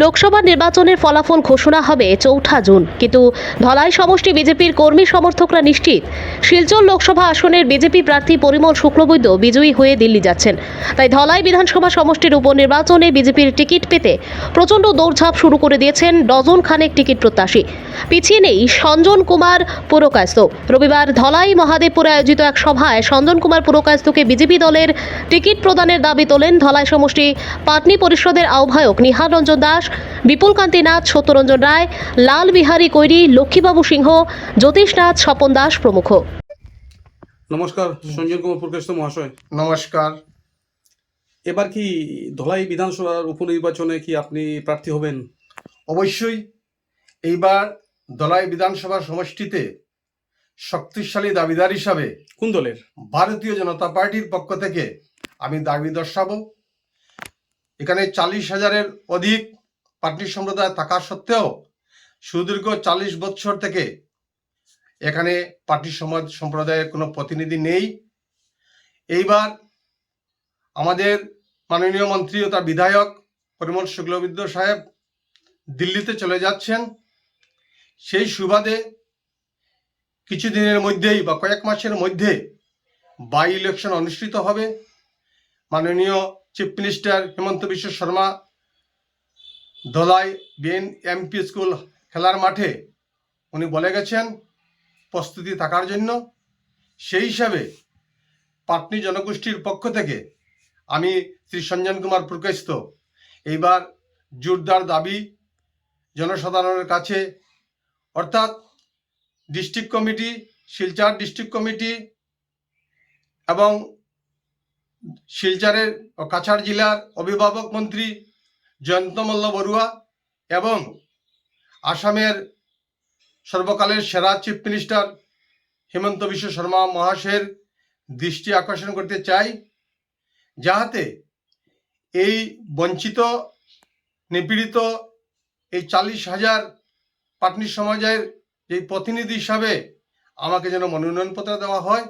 লোকসভা নির্বাচনের ফলাফল ঘোষণা হবে ৪ঠা জুন, কিন্তু ধলাই সমষ্টি বিজেপির কর্মী সমর্থকরা নিশ্চিত শিলচর লোকসভা আসনের বিজেপি প্রার্থী পরিমল শুক্লবৈদ্য বিজয়ী হয়ে দিল্লি যাচ্ছেন। তাই ধলাই বিধানসভা সমষ্টির উপনির্বাচনে বিজেপির টিকিট পেতে প্রচণ্ড দৌড়ঝাঁপ শুরু করে দিয়েছেন ডজন খানেক টিকিট প্রত্যাশী। পিছিয়ে নেই সঞ্জন কুমার পুরকায়স্থ। রবিবার ধলাই মহাদেবপুরে আয়োজিত এক সভায় সঞ্জন কুমার পুরকায়স্থকে বিজেপি দলের টিকিট প্রদানের দাবি তোলেন ধলাই সমষ্টি পাটনি পরিষদের আহ্বায়ক নিহার রঞ্জন দাস, বিপুলকান্তি নাথ, সত্যরঞ্জন রায়, লাল বিহারী কৈরি, লক্ষ্মীবাবু সিংহ, জ্যোতিষ নাথ, স্বপন দাস প্রমুখ। নমস্কার সঞ্জন কুমার পুরকায়স্থ মহাশয়। নমস্কার। এবার কি ধলাই বিধানসভার উপনির্বাচনে কি আপনি প্রার্থী হবেন? অবশ্যই এইবার ধলাই বিধানসভা সমষ্টিতে শক্তিশালী দাবিদার হিসাবে কোন দলের? ভারতীয় জনতা পার্টির পক্ষ থেকে আমি দাবি দর্শাবো। এখানে 40,000-এর অধিক পাটনি সম্প্রদায় থাকা সত্ত্বেও সুদীর্ঘ 40 বছর থেকে এখানে পাটনি সমাজ সম্প্রদায়ের কোনো প্রতিনিধি নেই। এইবার আমাদের মাননীয় মন্ত্রী ও তার বিধায়ক পরিমল শুক্লবৈদ্য সাহেব দিল্লিতে চলে যাচ্ছেন। সেই সুবাদে কিছুদিনের মধ্যেই বা কয়েক মাসের মধ্যে বাই ইলেকশন অনুষ্ঠিত হবে। মাননীয় chief minister Himanta Biswa Sarma Dhalai BNMP school খেলার মাঠে উনি বলে গেছেন প্রস্তুতি থাকার জন্য। সেই হিসাবে পাটনি জনগোষ্ঠীর পক্ষ থেকে আমি শ্রী সঞ্জন কুমার পুরকায়স্থ এইবার জোরদার দাবি জনসাধারণের কাছে, অর্থাৎ district committee, Silchar district committee এবং শিলচরের ও কাছাড় জেলার অভিভাবক মন্ত্রী জয়ন্ত মল্ল বড়ুয়া এবং আসামের সর্বকালের সেরা চিফ মিনিস্টার হিমন্ত বিশ্ব শর্মা মহাশয়ের দৃষ্টি আকর্ষণ করতে চাই, যাহাতে এই বঞ্চিত নিপীড়িত এই 40,000 পাটনি সমাজের যে প্রতিনিধি হিসাবে আমাকে যেন মনোনয়নপত্র দেওয়া হয়।